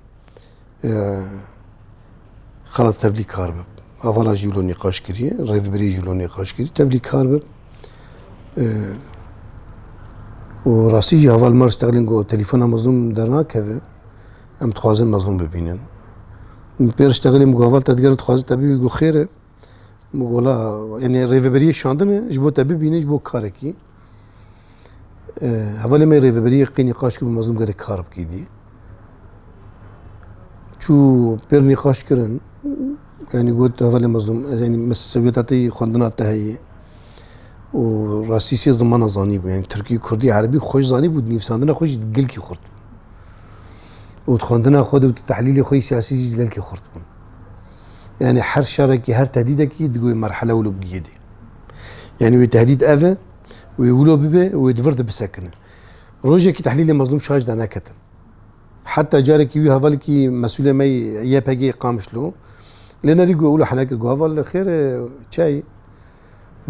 خلاص تبلی کار بب اولا جیلو نقاش کریه ریف بری جیلو نقاش کری تبلی کار بب و راسی جی اول مر استغلین گو تلفن مظلوم درنا که ام تخوازن مظلوم ببینن بیر استغلیم گو اول تدگرن تخوازن تبی گو خیره ولا يعني ريفبريه شاندن جبو تبي بيني جبو كاركي اول ما ريفبريه قي نقاش كل مظلوم غير كارب كيدي شو بير نقاش كرن يعني قلت اول مظلوم يعني مسويتاتي خندنات هي وراسيسي زمان زاني يعني تركي كردي عربي خوش زاني بود نفساندنا خوش دقل كي خرط وتخندنا خود التحليل خوي سياسي دقل كي خرط يعني هر شركي هر تهديدكي تقوي مرحلة ولو بجيدي يعني وتهديد أفا ويولو ببه ويدفرد بسكنه روجي كي تحليل مظلوم شاج دانا كتن حتى جاركي وي هفالكي مسؤولة مي يابهجي قامش له لأن ريقو يقولوا حناك ريقو هفال خير شاي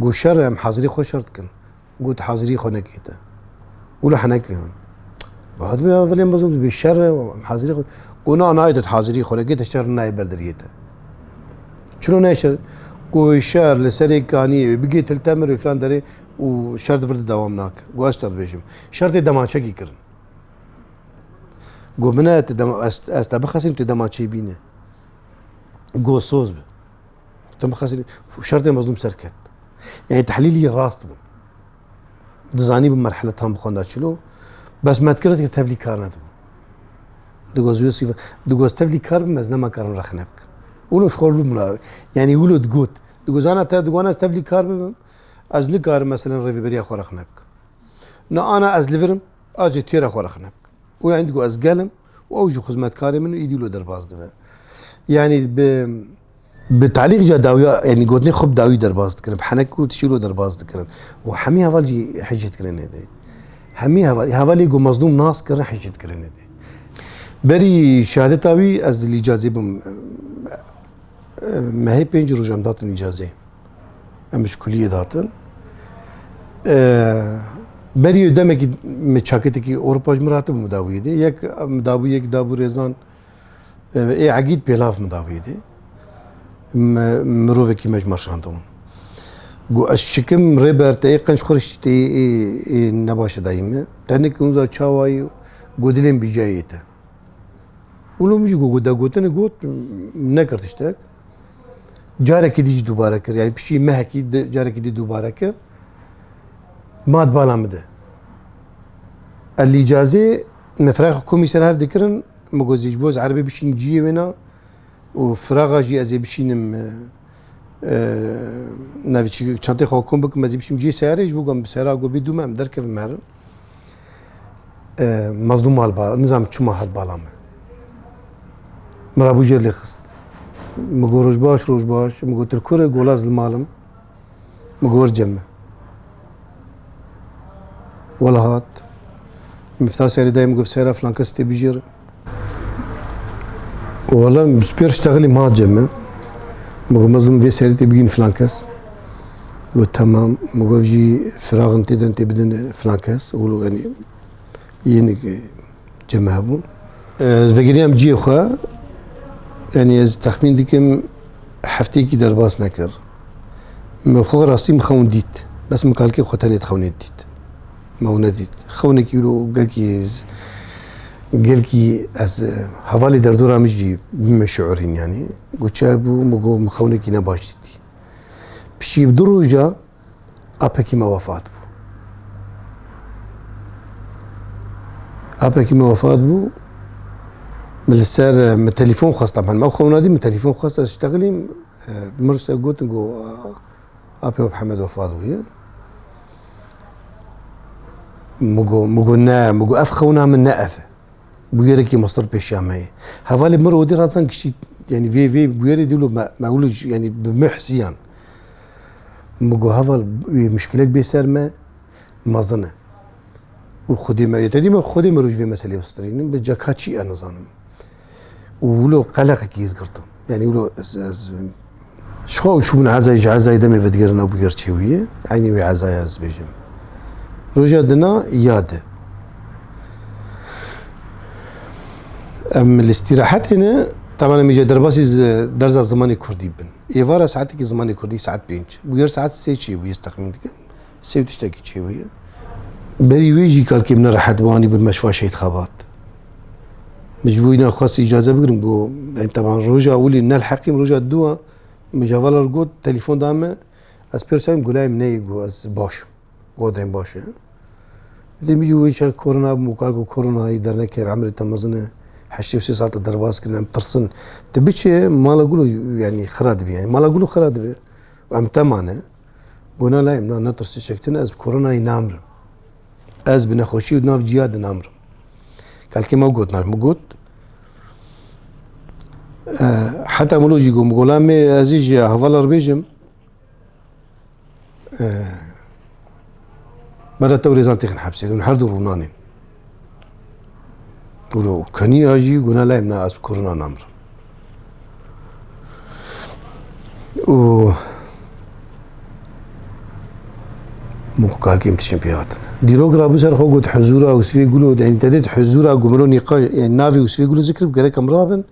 قو شر محاضري خو شرط كن قلت حاضري خو نكيتا يقولوا حناك بعد بي هفالي مظلوم بالشر محاضري خو قلنا أنا عايدت حاضري خو نكيتا الشر ناي بردريتا شنو ناشر قوي شهر لسري كاني بقي تلتمر فلان دري وشرط فرد دوامناك قو اشتر بيجم شرط دماغشة كي كرن قو منا استبخسين تدماغشي بينه قو صوز به تمخسين شرط مظلوم سركت يعني تحليلي راست بو دزاني بمرحلة تام بخوندات شلو بس ما تكرت تفلي كارنات بو دقوز يوسف دقوز تفلي كار بمزنا ما كارن رخنبك ولو شغل بملا يعني ولو تقول انا تقول تفلي كار بم از نكار مثلا ريفبريا خورخنبك نا انا از ليفرم اجي تيرا خورخنبك وعندكو از قلم واوجو خدمات كاري منو يدي له درباز دبا يعني بتعليق جا داويا يعني قلتني خب داوي درباز تكرن بحنكو تشيلو درباز تكرن وحمي هفالجي حجه تكرن هدي حمي هفالي قو مظلوم ناس كرن حجه تكرن هدي بري شهادتاوي از الاجازه بم ما هي بينج روجام داتن اجازه امش كليه داتن بري دمك مشاكتكي اوروبا مراتب مداوي دي يك مداوي يك دابو ريزان اي عقيد بلاف مداوي دي مروفكي مجمر شاندون قو الشكم ريبرت اي قنش خرشتي اي نباش دايما تنك انزا تشاواي قودلين بجايته ولو مش قو دا قوتني قوت نكرت اشتاك جارك ديج دوباره كر يعني بشي مهكي جارك دي دوباره كر ماد بالا مده الاجازه مفراغ كوميسر هاف ذكرن مجوزيج بوز عربي بشين جي وينا وفراغ جي ازي بشينم نافي شانتي خاكم بك مزي بشيم جي سياري جو قام بسيارة جو بيدو ما مدركه في مهر مظلوم مال با نظام تشما هاد بالام مرابو جير لي خست مگو روش باش مگو ترکوره گولاز المالم مگو جمع ولا هات مفتاح سيري دايم قف سيرة فلان كستي بيجير والله سبير اشتغلي ما جمع مگو مظلوم في سيري تبيجين فلان كس قلت تمام مگو جي فراغ انت بدن فلان كس ولو يعني جمع بون فقريام جي خوا يعني از تخمين ديكم حفتي كي درباس نكر مخو راسي مخون ديت بس مكالكي خوتاني تخوني ديت ما هو نديت خونك يقولوا قالكي از حوالي دردورا مجي بما شعورين يعني قلت شابو مقو مخونك نباش ديتي بشي بدروجة أبكي ما وفات بو أبكي ما وفات بو من السر من التليفون خاص طبعا ما خونا دي من التليفون خاص اشتغلي مرشت قلت نقول ابي محمد وفاض ويا مقو افخونا من نقفه بويركي مصدر بشامي حوالي مره ودي راسن كشي يعني في بويري ديلو ما اقولش يعني بمحسيان مقو هذا مشكله بيسر ما مازنه وخدمه يتدي خدمه رجوع مساله بسترين بجاكاتشي انا ظنم ولو قلق كيز قرطم يعني ولو شو من عزاي دمي فدقرنا بقر شويه عيني وي عزاي از بيجم رجعنا ياده الاستراحات هنا طبعا ميجا درباسي درزا زماني كردي بن ايفارا ساعتك زماني كردي ساعات بينج بقر ساعات سيتشي ويستقيم دك سي تشتكي شويه بري ويجي كالكي من راحت واني بالمشفى شيت خبات مجبورين خاص اجازه بقرم بو يعني طبعا رجع اولي ان الحكيم رجع الدوا مجاول رجود تليفون دامه از بيرسايم قولاي مني جو از باش قودين باش اللي بيجي ويش كورونا مقالكو كورونا يدرنا كيف عمل تمزنا حشي وسي سالت الدرباس كنا مترسن تبيش ما لا اقولوا يعني خراد بي يعني ما لا اقولوا خراد بي ام تمانه قلنا لا يمنا نترس شكتنا از كورونا ينامر از بنخوشي وناف جياد نامر كالكي موجود حتى مولوجي قوم قولامي ازيج هفالر بيجم مرة توريزان تخن حبسي دون حردو رونانين قولوا كاني اجي قلنا لا يمنا از كورونا نامر و ممكن كالكي متشامبيونات ديروغ رابو سر خو قلت حزورا وسفي يقولوا يعني تديت حزورا قمرو نقاش يعني نافي وسفي يقولوا ذكر بقالي كم رابن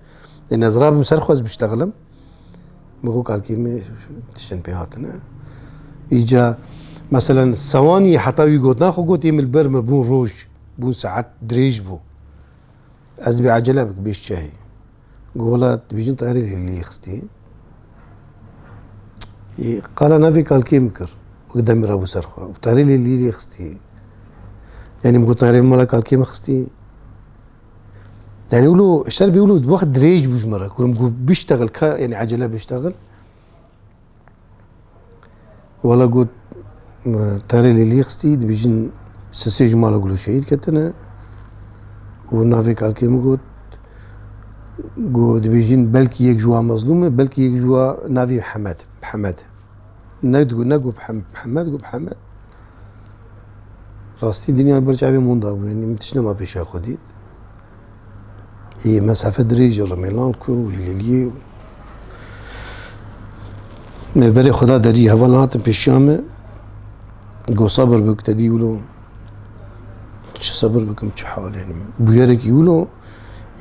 لان زراب مسرخوز بيشتغلم مقو كالكي متشامبيوناتنا اجا مثلا ثواني حطاوي قلت ناخو قلت يم البرمر بون روج بون ساعات دريج بو ازبي عجله بك بيش شاي قولت بيجن طياري اللي يخستي قال نافي كالكي مكر قدامي رابو سرخه وطاري اللي خستي يعني مقول طاري الملا كالكي مخستي يعني يقولوا الشر بيقولوا بوقت دريج بوجمره كل بيشتغل يعني عجله بيشتغل ولا قلت طاري اللي خستي بيجن سسيج مالا يقولوا شهيد كتنا ونافي كالكي مقول قلت بيجن بلكي يك جوا مظلومه بلكي يك جوا نافي محمد نقو محمد راستي دنيا برجع في منضاب يعني متشنا ما بيش خديت هي مسافة دريجة رميلانكو ويليلي بري خدا دري هفالات بيشامة قو صبر بك تدي يقولوا شو صبر بكم شو حال يعني بويرك يقولوا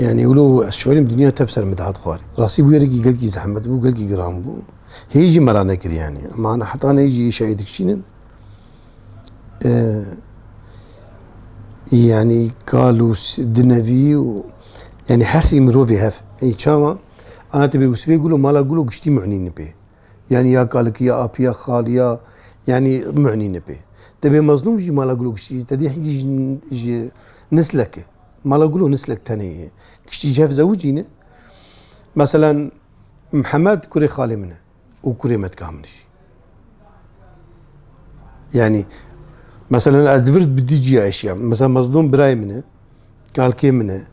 يعني يقولوا الشوالي الدنيا تفسر مدعات خواري راسي بويرك يقلقي زحمت بو قلقي قرام بو هيجي مرانا كر يعني معنا حتى انا يجي شايدك شينن يعني قالوا دنافي يعني حرسي مروفي هاف يعني شاما انا تبي وسفي يقولوا مالا يقولوا قشتي معنين به يعني يا قالك يا اب يا خال يا يعني معنين به تبي مظلوم جي مالا قولو كشتي تدي حقي جي نسلك مالا قولو نسلك تاني كشتي جاف زوجينه مثلا محمد كوري خالي منه وكوري متكاملش يعني مثلا ادفرت بدي جي اشياء مثلا مظلوم براي منه قال كي منه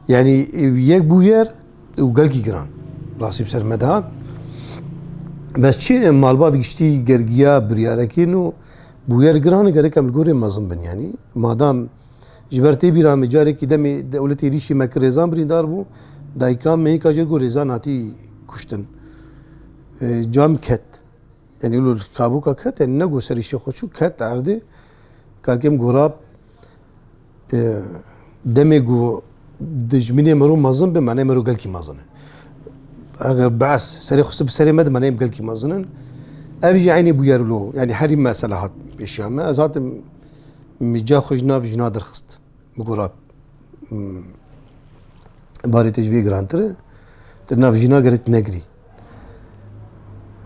يعني يك بوير وقال كي جران راسي بسر مدهات بس شيء مال بعض قشتي قرقيا برياركينو بوير جران قالك عم الجوري مازن بن يعني ما دام جبرتي بيرام جاري كي دمي دولتي ريشي ما كريزان بريندار بو دايكام مي كاجر جو ريزان هاتي كشتن جام كت يعني يقولوا كابوكا كت يعني نقو سريشي خوشو كت عردي كالكم غراب دمي جو دجمني مرو مازن بمعنى مرو قال كي مازن اگر بعث سري خصب سري مد معنى قال كي مازن افجي عيني بويرلو يعني حريم ما سلاحات بشامه ازات مجا خوجنا في جنادر خست بغراب باري تجوي جرانتر تنا في جنا قريت نجري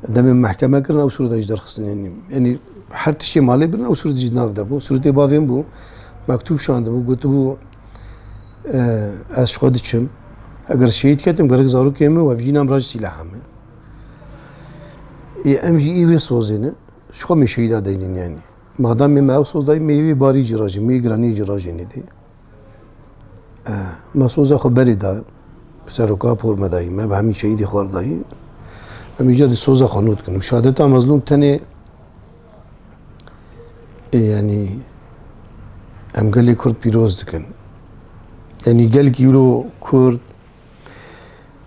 دم المحكمه كرنا او سورة اجدر خصن يعني حرت شيء مالي بنا او سورة جناف دبو سورة بافين بو مكتوب شو عنده قلت بو از خودشم اگر شهید کردم گرگ زارو کیمه و وجینا امراج سلاحمه ام جي اي وي سوزينه شو مي شهيد داينين يعني ما دام ما سوز داي مي باري جراجي مي جراني جراجي ندي ما سوز خبري دا سرقا پور مداي ما بهمي شهيد خور داي ام يجد سوز خنود كن شهادته مظلوم تاني يعني ام قال لي كرد بيروز دكن يعني قال كيلو كرد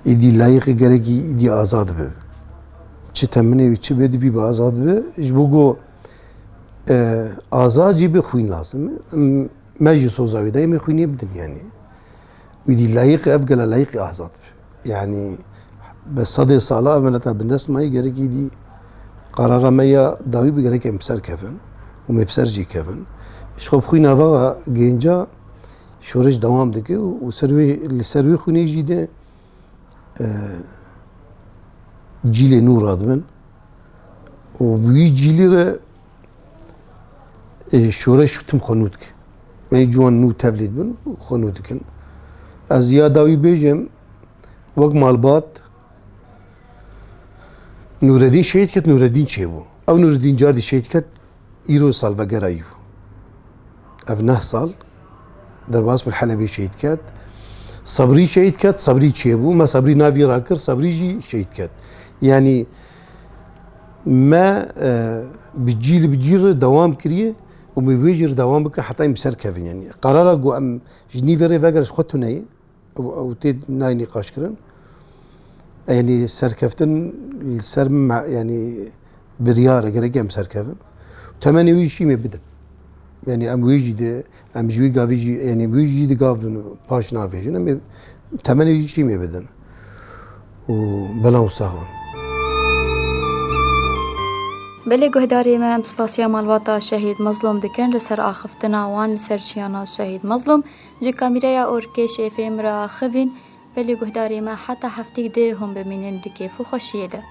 يدي لايق گرگی يدي آزاد به چه تمنه و چه بدی بی آزاد به جبوگو آزاد جی به خوین لازم مجلس وزاوی دای می خوینی بدن يعني ويدي لايق افقل لايق آزاد به يعني بس صدي صلاة أمانة بالناس ما يقرأ دي قرار ما يا داوي بيقرأ كمبسر كفن ومبسر جي كفن شخوب خوينا فا جينجا شورش دوام دكي وسروي السروي خوني جيده جيلي نور ادمن وبي جيلي شورش تم خنودك ما جوان نو توليد بن خنودكن از ياداوي بيجم وق مالبات نور الدين شهيد كت نور الدين شيبو او نور الدين جاردي شهيد كت ايرو سال وقرايو اف 9 سال درباس بالحلبي شهيد كت صبري شهيد كت صبري شيبو ما صبري نافي راكر صبري جي شهيد كت يعني ما بجيل دوام كريه وبيجر دوام بك حتى يمسر كافين يعني قرار جو ام جنيفري فاجر خدته ناي او تيد ناي نقاش كرن يعني سركفتن السر مع يعني بريار جريجم سركفن تمني ويشي ما بدن يعني ام ويجي ده ام جوي غافيجي يعني ويجي ده غافن باش نافيجن ام تمني ويشي ما بدن وبلا وساهون بله گهداری ما ام سپاسیا مالواتا شهید مظلوم دکن لسر آخفتنا وان لسر شیانا شهید مظلوم جی کامیرا اورکه شیفیم را خبین بله گهداری ما حتی هفتیک ده هم بمینن دکیف و خوشیه ده